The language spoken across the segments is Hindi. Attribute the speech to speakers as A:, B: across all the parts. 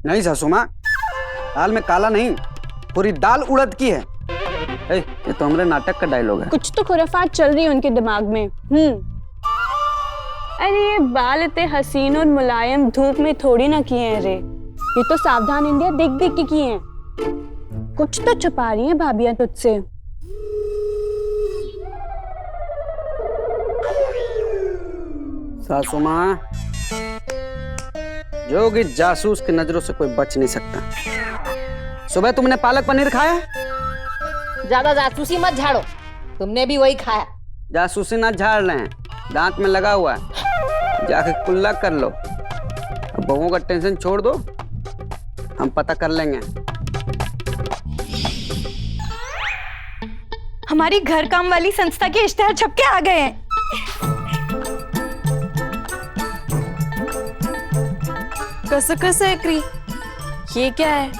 A: नहीं सासू माँ, दाल में काला नहीं, पूरी दाल उड़द की है। ये तो हमारे नाटक का डायलॉग है।
B: कुछ तो खुराफात चल रही है उनके दिमाग में। अरे ये बाल इतने हसीन और मुलायम धूप में थोड़ी ना किए हैं रे, ये तो सावधान इंडिया देख देख के किए हैं। कुछ तो छुपा रही हैं भाभियां तुझसे।
A: सासू माँ, जोगी जासूस की नजरों से कोई बच नहीं सकता। सुबह तुमने पालक पनीर खाया?
C: ज्यादा जासूसी मत झाड़ो, तुमने भी वही खाया।
A: जासूसी ना झाड़ रहे हैं, दांत में लगा हुआ है, जाके कुल्ला कर लो। अब बहुओं का टेंशन छोड़ दो, हम पता कर लेंगे।
D: हमारी घर काम वाली संस्था के इश्तेहार छप के आ गए हैं।
E: कसं एकरी, ये क्या है?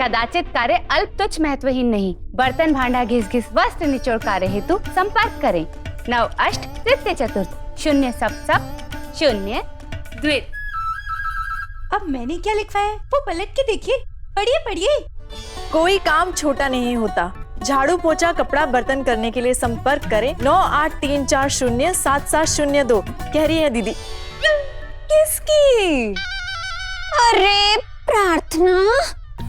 F: कदाचित कार्य अल्प तुच्छ महत्वहीन नहीं, बर्तन भांडा घिस घिस वस्त्र निचोड़ कार्य हेतु संपर्क करें 9 अष्ट तृतीय चतुर्थ 0 सप्त 0 द्वित।
D: अब मैंने क्या लिखा है वो पलट के देखिए, पढ़िए पढ़िए।
E: कोई काम छोटा नहीं होता। झाड़ू पोछा कपड़ा बर्तन करने के लिए संपर्क करें 9834077702। कह रही है दीदी।
D: किसकी?
G: अरे प्रार्थना,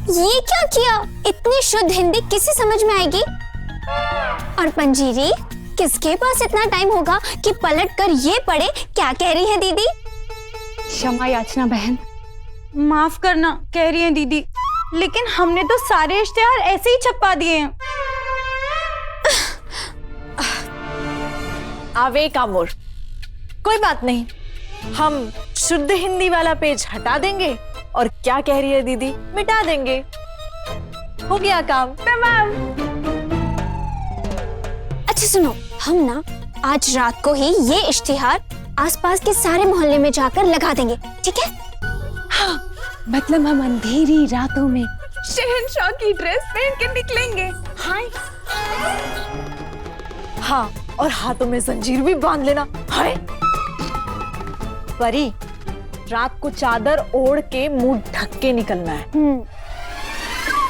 G: ये क्या किया? इतनी शुद्ध हिंदी किसी समझ में आएगी? और पंजीरी, किसके पास इतना टाइम होगा कि पलट कर ये पढ़े क्या कह रही है दीदी?
B: क्षमा याचना बहन।
D: माफ करना कह रही है दीदी, लेकिन हमने तो सारे इश्तेहार ऐसे ही छपवा दिए हैं।
E: आवे कामोर, कोई बात नहीं, हम शुद्ध हिंदी वाला पेज हटा देंगे और क्या कह रही है दीदी मिटा देंगे। हो गया काम तमाम।
G: अच्छा सुनो, हम ना आज रात को ही ये इश्तिहार आसपास के सारे मोहल्ले में जाकर लगा देंगे, ठीक है?
B: हाँ, मतलब हम अंधेरी रातों में
D: शहंशाह की ड्रेस पहन के निकलेंगे।
E: हाँ, और हाथों में जंजीर भी बांध लेना। हाय परी, रात को चादर ओढ़ के मुंह ढक के निकलना है।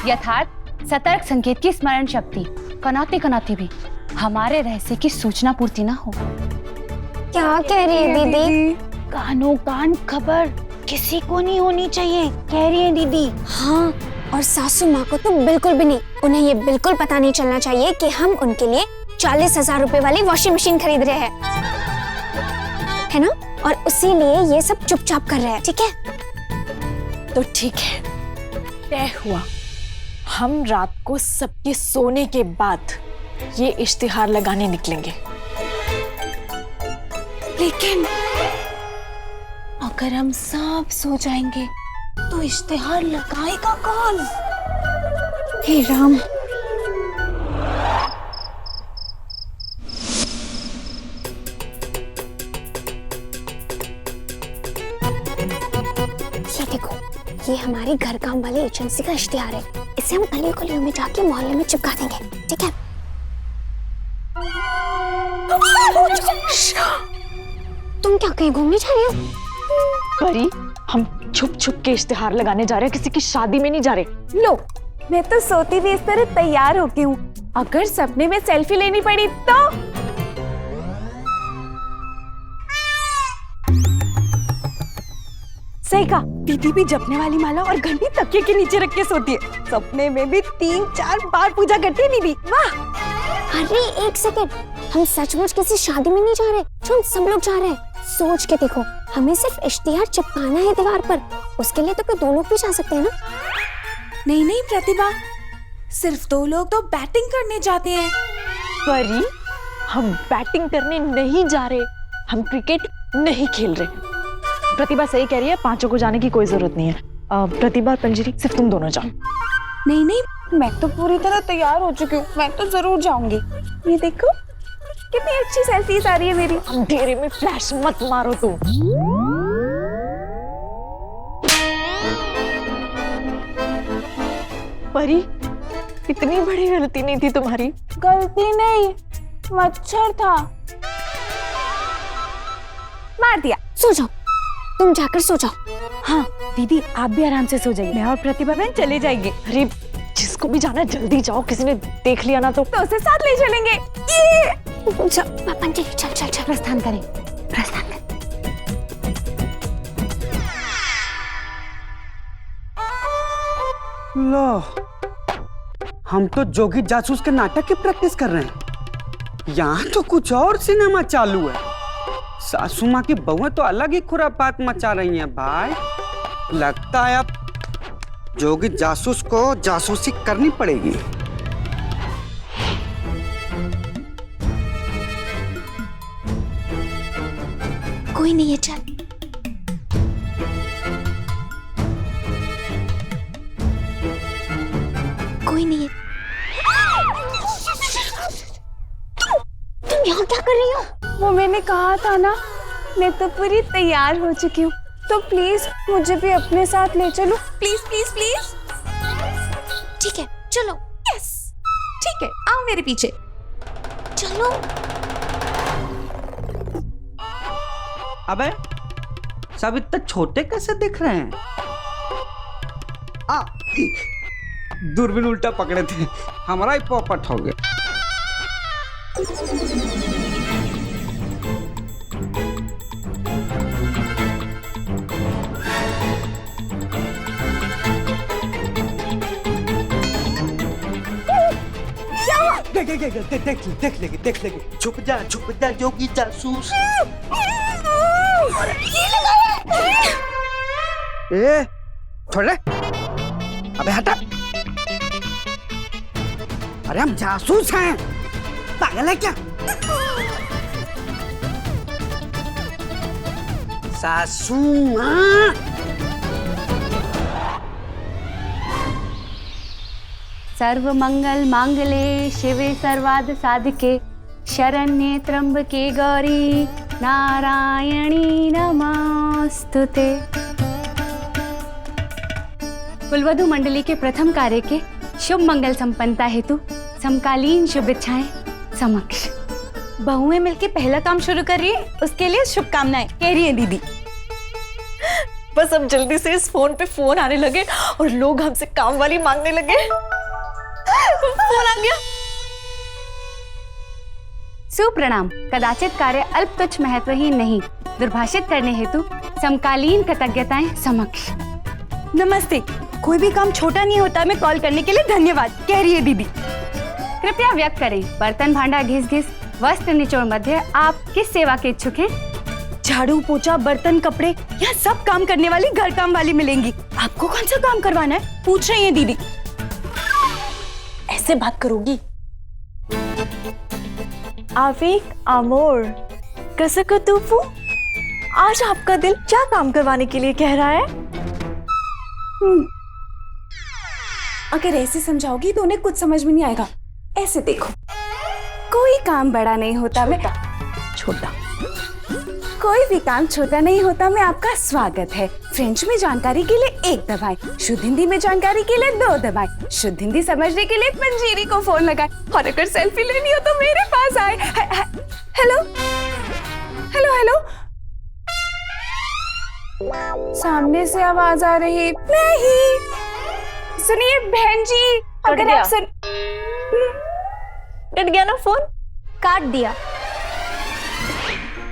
F: यथार्थ सतर्क संकेत की स्मरण शक्ति कनाते कनाते भी हमारे रहस्य की सूचना पूर्ति ना हो।
G: क्या कह रही है दीदी?
B: कानों कान खबर किसी को नहीं होनी चाहिए, कह रही है दीदी।
G: हाँ, और सासू माँ को तो बिल्कुल भी नहीं। उन्हें ये बिल्कुल पता नहीं चलना चाहिए कि हम उनके लिए 40,000 रुपए वाली वॉशिंग मशीन खरीद रहे हैं, है ना? और इसीलिए ये सब चुपचाप कर रहे हैं, ठीक है?
E: तो ठीक है, तय हुआ। हम रात को सबके सोने के बाद ये इश्तिहार लगाने निकलेंगे।
B: लेकिन अगर हम सब सो जाएंगे तो इश्तेहार लगाएगा कौन? हे राम।
G: ये देखो, ये हमारी घर काम वाली एजेंसी का इश्तिहार है। इसे हम गली गलियों में जाके मोहल्ले में चिपका देंगे, ठीक है? तुम क्या कहीं घूमने जा रही हो?
E: परी, हम छुप छुप के इश्तिहार लगाने जा रहे हैं, किसी की शादी में नहीं जा रहे।
D: लो, मैं तो सोती हुई इस तरह तैयार होके हूँ। अगर सपने में सेल्फी लेनी पड़ी तो? सही कहा, दीदी भी जपने वाली माला और घंटी तकिए के नीचे रख के सोती है। सपने में भी 3-4 बार पूजा करती है दीदी। वाह!
G: अरे एक सेकंड, हम सचमुच किसी शादी में नहीं जा रहे, हम सब लोग जा रहे हैं। सोच के देखो, हमें सिर्फ इश्तिहार चिपकाना है दीवार पर, उसके लिए तो कोई 2 लोग भी जा सकते हैं ना?
D: नहीं नहीं प्रतिभा, सिर्फ 2 लोग तो बैटिंग करने जाते हैं।
E: परी, हम बैटिंग करने नहीं जा रहे, हम क्रिकेट नहीं खेल रहे। प्रतिभा सही कह रही है, 5 को जाने की कोई जरूरत नहीं है। प्रतिभा और पंजरी, सिर्फ तुम दोनों जाओ।
D: नहीं नहीं, मैं तो पूरी तरह तैयार हो चुकी हूँ, मैं तो जरूर जाऊंगी। ये देखो कितनी अच्छी सेल्फीज आ रही है मेरी।
E: अंधेरे में फ्लैश मत मारो तुम। परी, इतनी बड़ी गलती नहीं थी तुम्हारी।
D: गलती नहीं, मच्छर था, मार दिया।
G: सो जाओ, तुम जाकर सो जाओ।
D: हाँ दीदी आप भी आराम से सो जाइए, मैं और प्रतिभा बहन चले जाएंगे।
E: अरे जिसको भी जाना है जल्दी जाओ, किसी ने देख लिया ना तो
D: उसे साथ ले चलेंगे।
G: अंजलि चल चल चल
F: प्रस्थान करें, प्रस्थान करें।
A: लो, हम तो जोगी जासूस के नाटक की प्रैक्टिस कर रहे हैं, यहाँ तो कुछ और सिनेमा चालू है। सासू माँ की बहुएं तो अलग ही खुरापात मचा रही हैं भाई। लगता है अब जोगी जासूस को जासूसी करनी पड़ेगी।
G: कोई नहीं है, चल। कोई नहीं है। तुम यहाँ क्या कर रही हो?
B: वो मैंने कहा था ना, मैं तो पूरी तैयार हो चुकी हूँ, तो प्लीज मुझे भी अपने साथ ले चलो।
D: Please please please.
G: ठीक है चलो।
D: यस ठीक है, आओ मेरे पीछे।
G: चलो।
A: अबे सब इतने छोटे कैसे दिख रहे हैं? दूरबीन उल्टा पकड़े थे, हमारा ही पॉपट हो गया।
H: देख लेंगे। छुप जा जोगी जासूस।
A: ए, छोड़ ले। अबे हटा। अरे हम जासूस हैं, पागल है क्या? सासू माँ।
F: सर्व मंगल मांगले शिवे सर्वार्थ साधिके शरण्ये त्र्यंबके गौरी नारायणी नमस्तुते। कुलवधु मंडली के प्रथम कार्य के शुभ मंगल संपन्नता हेतु समकालीन शुभेच्छाएं समक्ष।
D: बहुएं मिलके पहला काम शुरू कर रही है, उसके लिए शुभकामनाएं कह रही है दीदी।
E: बस अब जल्दी से इस फोन पे फोन आने लगे और लोग हमसे काम वाली मांगने लगे। फोन आ गया।
F: सुप्रणाम। कदाचित कार्य अल्प तुच्छ महत्वहीन नहीं, दुर्भाषित करने हेतु समकालीन कृतज्ञताएं समक्ष।
D: नमस्ते। कोई भी काम छोटा नहीं होता, मैं कॉल करने के लिए धन्यवाद कह रही है दीदी।
F: कृपया व्यक्त करें, बर्तन भांडा घिस घिस वस्त्र निचोड़ मध्य आप किस सेवा के इच्छुक हैं?
D: झाड़ू पोछा बर्तन कपड़े, यहाँ सब काम करने वाली घर काम वाली मिलेंगी। आपको कौन सा काम करवाना है पूछ रही है दीदी। ऐसे बात करोगी?
E: आविक आमोर कसक तूफू, आज आपका दिल क्या काम करवाने के लिए कह रहा है?
B: अगर ऐसे समझाओगी तो उन्हें कुछ समझ में नहीं आएगा। ऐसे देखो, कोई काम बड़ा नहीं होता, मैं
E: छोटा।
B: कोई भी काम छोटा नहीं होता में आपका स्वागत है। फ्रेंच में जानकारी के लिए 1 दबाएं, शुद्ध हिंदी में जानकारी के लिए 2 दबाएं, शुद्ध हिंदी समझने के लिए मंजीरी को फोन लगाएं, और अगर सेल्फी लेनी हो तो मेरे पास आए। Hello hello hello. सामने से आवाज आ रही। नहीं सुनिए बहन जी, अगर आप सुन।
E: कट गया ना फोन?
G: काट दिया,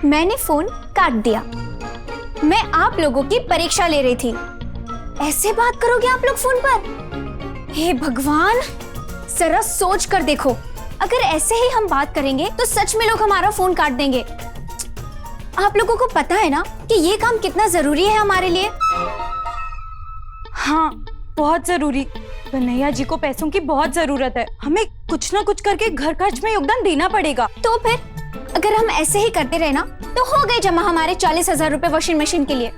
G: मैंने फोन काट दिया। मैं आप लोगों की परीक्षा ले रही थी, ऐसे बात करोगे आप लोग फोन पर? हे भगवान, जरा सोच कर देखो, अगर ऐसे ही हम बात करेंगे तो सच में लोग हमारा फोन काट देंगे। आप लोगों को पता है ना कि ये काम कितना जरूरी है हमारे लिए?
D: हाँ बहुत जरूरी। कन्हैया जी को पैसों की बहुत जरूरत है, हमें कुछ ना कुछ करके घर खर्च में योगदान देना पड़ेगा।
G: तो फिर अगर हम ऐसे ही करते रहे ना तो हो गए जमा हमारे 40,000 रुपए वॉशिंग मशीन के लिए।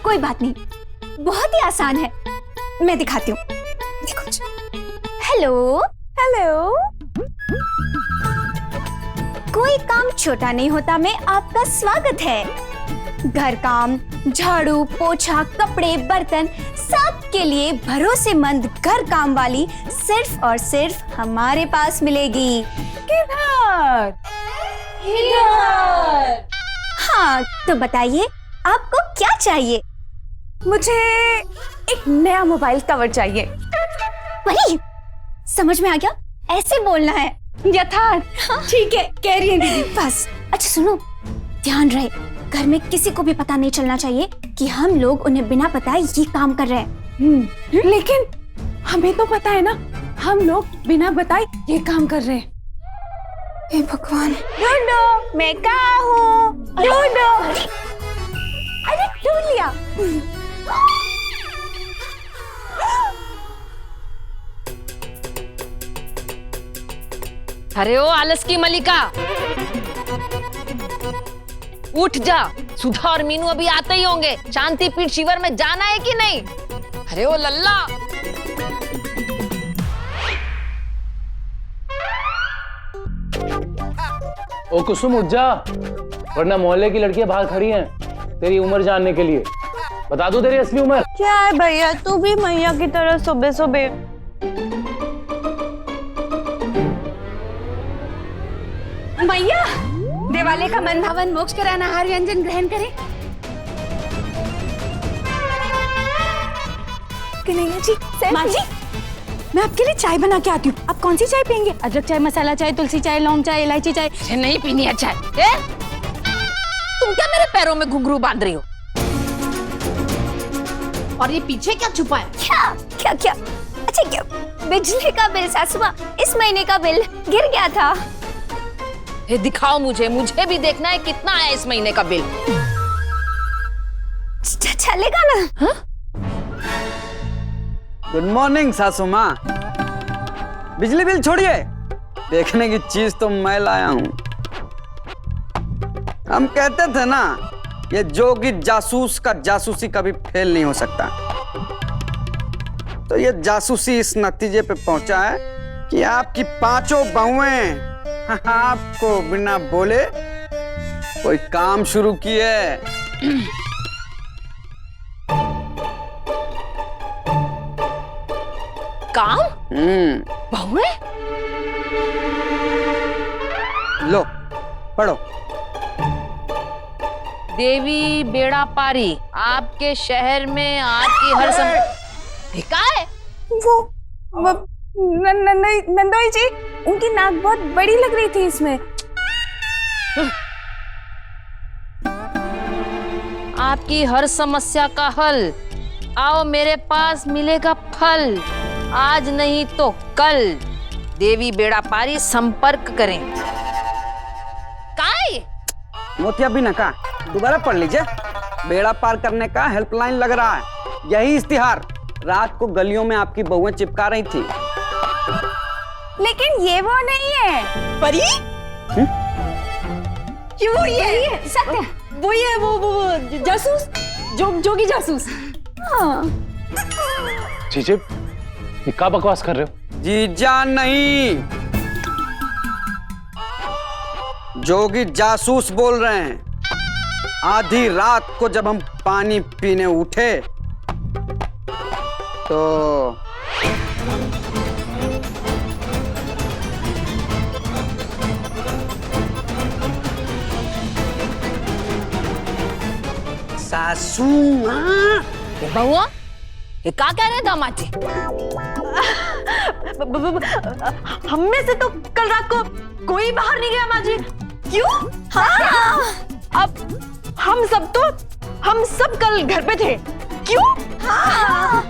G: कोई बात नहीं, बहुत ही आसान है, मैं दिखाती हूँ। देखो। Hello
B: hello.
G: कोई काम छोटा नहीं होता में आपका स्वागत है। घर काम, झाड़ू पोछा कपड़े बर्तन सब के लिए भरोसेमंद घर काम वाली सिर्फ और सिर्फ हमारे पास मिलेगी।
B: किधर?
G: हाँ तो बताइए आपको क्या चाहिए?
B: मुझे एक नया मोबाइल कवर चाहिए।
G: वही समझ में आ गया, ऐसे बोलना है।
B: यथार्थ। ठीक है, कह रही है दीदी।
G: बस। अच्छा सुनो, ध्यान रहे, घर में किसी को भी पता नहीं चलना चाहिए कि हम लोग उन्हें बिना बताए ये काम कर रहे हैं।
B: लेकिन हमें तो पता है ना, हम लोग बिना बताए ये काम कर रहे हैं।
G: हे भगवान।
B: ढूंढो, मैं कहाँ हूँ? ढूंढो। अरे ढूंढ लिया।
C: अरे ओ आलस की मलिका, उठ जा। सुधा और मीनू अभी आते ही होंगे। शांति पीठ शिविर में जाना है कि नहीं? अरे ओ लल्ला।
I: ओ कुसुम उठ जा, वरना मोहल्ले की लड़कियां बाहर खड़ी हैं तेरी उम्र जानने के लिए। बता दो तेरी असली उम्र।
D: क्या है भैया, तू भी मैया की तरह सुबह सुबह।
B: मैया, दिवाली का मन भावन मोक्ष कराना आहार व्यंजन ग्रहण करें।
D: कन्हैया जी, माँ जी, मैं आपके लिए चाय बना के आती हूँ। आप कौन सी चाय पियेंगे?
F: अदरक चाय, मसाला चाय, तुलसी चाय, लौंग चाय, इलायची चाय।
C: मुझे नहीं पीनी है चाय। तुम क्या मेरे पैरों में घुंघरू बांध रही हो? और ये पीछे क्या छुपा है?
G: क्या क्या क्या? अच्छा क्या बिजली का बिल सासू माँ, इस महीने का बिल गिर गया था।
C: ये दिखाओ मुझे भी देखना है कितना है इस महीने का बिल।
G: चलेगा ना?
C: हाँ?
A: गुड मॉर्निंग सासू माँ। बिजली बिल छोड़िए, देखने की चीज तो मैं लाया हूं। हम कहते थे ना, ये जोगी जासूस का जासूसी कभी फेल नहीं हो सकता। तो ये जासूसी इस नतीजे पे पहुंचा है कि आपकी पांचों बहुएं आपको बिना बोले कोई काम शुरू किए।
C: काम? बहुएं?
A: लो पढ़ो।
C: देवी बेड़ा पारी, आपके शहर में आपकी हर क्या है?
B: वो नंदोई जी, उनकी नाक बहुत बड़ी लग रही थी इसमें।
C: आपकी हर समस्या का हल, आओ मेरे पास मिलेगा फल। आज नहीं तो कल, देवी बेड़ा पारी संपर्क करें। काय?
A: मोतिया भी नका, दोबारा पढ़ लीजिए। बेड़ा पार करने का हेल्पलाइन लग रहा है। यही इश्तिहार रात को गलियों में आपकी बहुएं चिपका रही थी।
B: लेकिन ये वो नहीं है।
D: परी? क्यों ये?
B: सत्य,
D: वो ये वो जासूस, जोगी जासूस। हाँ।
I: चीचे, ये क्या बकवास कर रहे हो?
A: जीजा नहीं, जोगी जासूस बोल रहे हैं। आधी रात को जब हम पानी पीने उठे तो
H: सासू माँ।
C: बहुआ, ये क्या कह रहे दामाद जी?
D: हम में से तो कल रात को कोई बाहर नहीं गया माँ जी। क्यों? हाँ। अब हम सब कल घर पे थे। क्यों?
B: हाँ।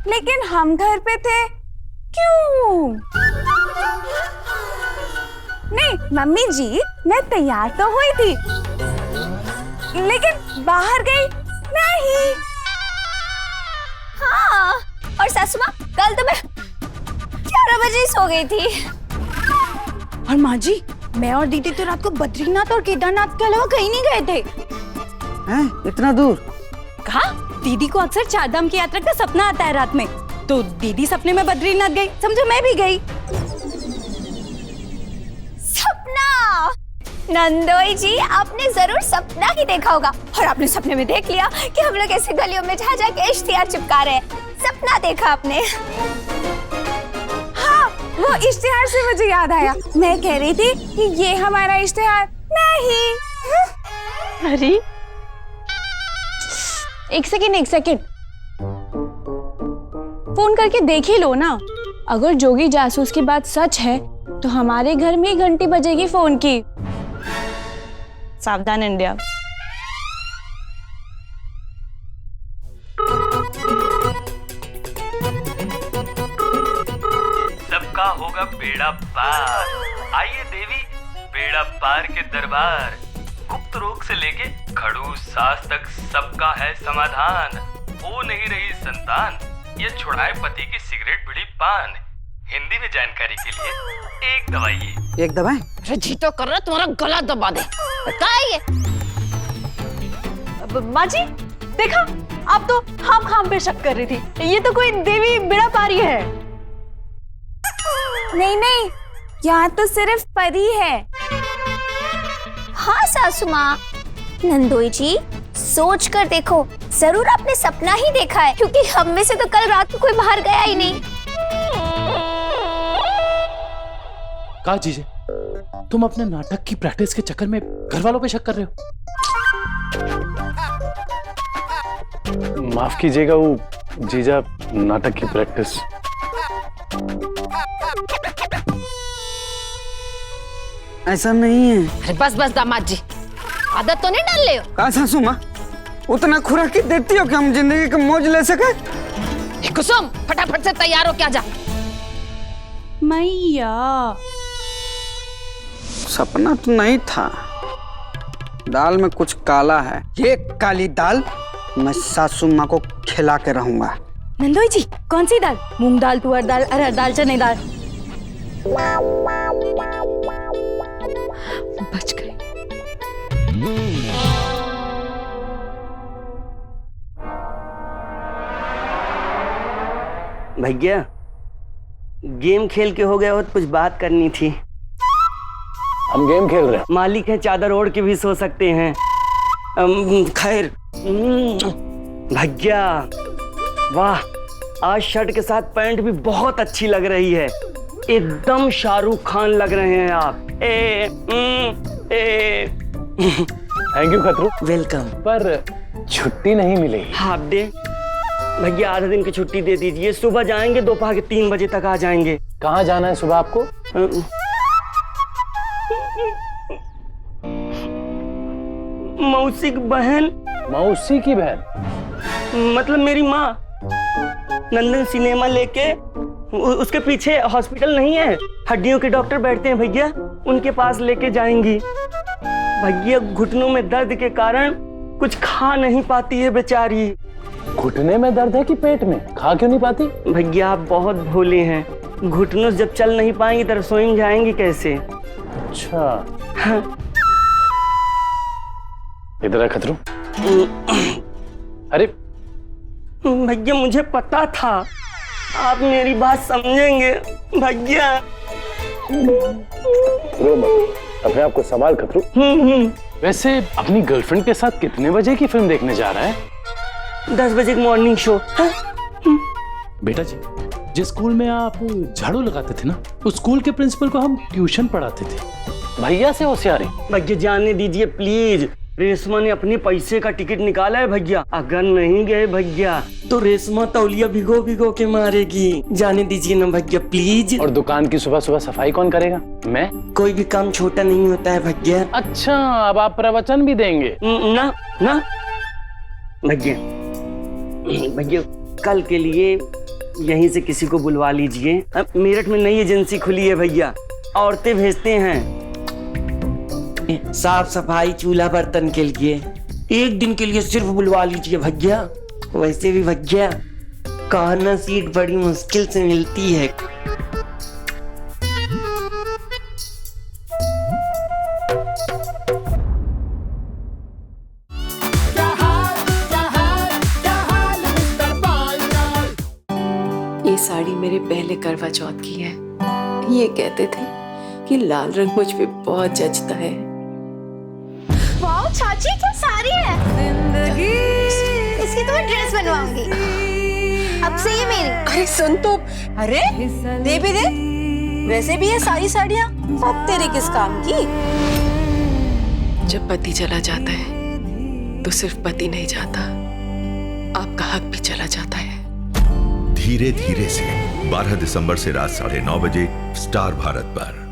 B: लेकिन हम घर पे थे क्यों? नहीं मम्मी जी, मैं तैयार तो हुई थी, लेकिन बाहर गई नहीं।
G: हाँ, और सासू माँ, कल तो मैं 11 बजे सो गई थी।
D: और माँ जी, मैं और दीदी तो रात को बद्रीनाथ और केदारनाथ के अलावा कहीं नहीं गए थे।
A: हैं? इतना दूर?
D: कहा? दीदी को अक्सर चारधाम की यात्रा का सपना आता है रात में, तो दीदी सपने में बद्रीनाथ गई, समझो मैं भी गई।
G: सपना? नंदोई जी, आपने जरूर सपना ही देखा होगा, और आपने सपने में देख लिया कि हम लोग ऐसे गलियों में जा जाके इश्तिहार चिपका रहे हैं। सपना देखा आपने?
B: हाँ, वो इश्तिहार से मुझे याद आया। मैं कह रही थी कि ये हमारा इश्तिहार नहीं।
E: अरे
B: एक सेकेंड फोन करके देख ही लो ना। अगर जोगी जासूस की बात सच है तो हमारे घर में ही घंटी बजेगी फोन की। सावधान इंडिया।
J: सबका होगा बेड़ा पार। आइए देवी बेड़ा पार के दरबार। गुप्त रोग से लेके खड़ूस सांस तक सबका है समाधान। हो नहीं रही संतान, ये छुड़ाए पति की सिगरेट बीड़ी पान। हिंदी में जानकारी के लिए एक दवाई है।
A: एक दवाई?
C: अरे जी तो कर रहा तुम्हारा गला दबा दे। क्या है ये?
E: माँ जी देखा, आप तो खाम पे शक कर रही थी। ये तो कोई देवी बेड़ा पारी है।
B: नहीं, यहाँ तो सिर्फ परी है।
G: हाँ सासू माँ, नंदोई जी सोच कर देखो, जरूर आपने सपना ही देखा है, क्योंकि हम में से तो कल रात को कोई बाहर गया ही नहीं।
I: कहा जीजे, तुम अपने नाटक की प्रैक्टिस के चक्कर में घर वालों पे शक कर रहे हो? माफ कीजिएगा, वो जीजा नाटक की प्रैक्टिस।
A: ऐसा नहीं है।
C: अरे बस दामाद जी, आदत तो नहीं डाल ले हो।
A: कहा सासू माँ, उतना खुराकी देती हो कि हम जिंदगी का मौज ले सके?
C: कुसुम फटाफट से तैयार हो क्या जा।
B: मैया
A: सपना तो नहीं था, दाल में कुछ काला है। ये काली दाल मैं सासू माँ को खिला के रहूंगा।
B: नंदोई जी, कौन सी दाल? मूंग दाल, तुअर दाल, अरहर दाल, चने दाल? बच गई।
H: भैया गेम खेल के हो गया हो तो कुछ बात करनी थी।
I: हम गेम खेल रहे हैं?
H: मालिक है, चादर ओढ़ के भी सो सकते हैं। खैर भैया वाह, आज शर्ट के साथ पैंट भी बहुत अच्छी लग रही है। एकदम शाहरुख खान लग रहे हैं आप।
I: थैंक यू खतरू।
H: वेलकम।
I: पर छुट्टी नहीं मिलेगी।
H: हाफ डे भैया, आधा दिन की छुट्टी दे दीजिए। सुबह जाएंगे, दोपहर के 3 बजे तक आ जाएंगे।
I: कहाँ जाना है सुबह आपको?
H: मौसी की बहन।
I: मौसी की बहन?
H: मतलब मेरी माँ। नंदन सिनेमा लेके उसके पीछे हॉस्पिटल नहीं है, हड्डियों के डॉक्टर बैठते हैं भैया, उनके पास लेके जाएंगी। भैया घुटनों में दर्द के कारण कुछ खा नहीं पाती है बेचारी।
I: घुटने में दर्द है कि पेट में? खा क्यों नहीं पाती?
H: भैया आप बहुत भोले हैं, घुटनों से जब चल नहीं पाएंगी तो रसोई में जाएंगी कैसे?
I: अच्छा।
H: हाँ।
I: इधर आ खतरू। अरे
H: भैया मुझे पता था आप मेरी बात समझेंगे भैया।
I: अपने आप को संभाल खतरू। वैसे अपनी गर्लफ्रेंड के साथ कितने बजे की फिल्म देखने जा रहा है?
H: 10 बजे मॉर्निंग शो।
I: बेटा जी, जिस स्कूल में आप झाड़ू लगाते थे ना, उस स्कूल के प्रिंसिपल को हम ट्यूशन पढ़ाते थे। भैया से होशियारी।
H: भैया जाने दीजिए प्लीज, रेशमा ने अपने पैसे का टिकट निकाला है भैया। अगर नहीं गए भैया तो रेशमा तौलिया भिगो भिगो के मारेगी। जाने दीजिए ना भैया प्लीज।
I: और दुकान की सुबह सुबह सफाई कौन करेगा? मैं?
H: कोई भी काम छोटा नहीं होता है भैया।
I: अच्छा, अब आप प्रवचन भी देंगे?
H: ना ना भैया, भैया कल के लिए यहीं से किसी को बुलवा लीजिए। मेरठ में नई एजेंसी खुली है भैया, औरतें भेजते हैं साफ सफाई चूल्हा बर्तन के लिए। एक दिन के लिए सिर्फ बुलवा लीजिए भैया। वैसे भी भैया कॉर्नर सीट बड़ी मुश्किल से मिलती है।
K: ये साड़ी मेरे पहले करवा चौथ की है। ये कहते थे कि लाल रंग मुझ पे बहुत जचता है।
G: वाओ चाची, क्या साड़ी है। जिंदगी इसकी तो मैं ड्रेस बनवाऊंगी। अब से ये मेरी।
D: अरे सुन तो, अरे दे भी दे। वैसे भी ये सारी साड़ियाँ अब तेरे किस काम की?
K: जब पति चला जाता है तो सिर्फ पति नहीं जाता, आपका हक भी चला जाता है।
L: धीरे धीरे से 12 दिसंबर से रात 9:30 बजे स्टार भारत पर।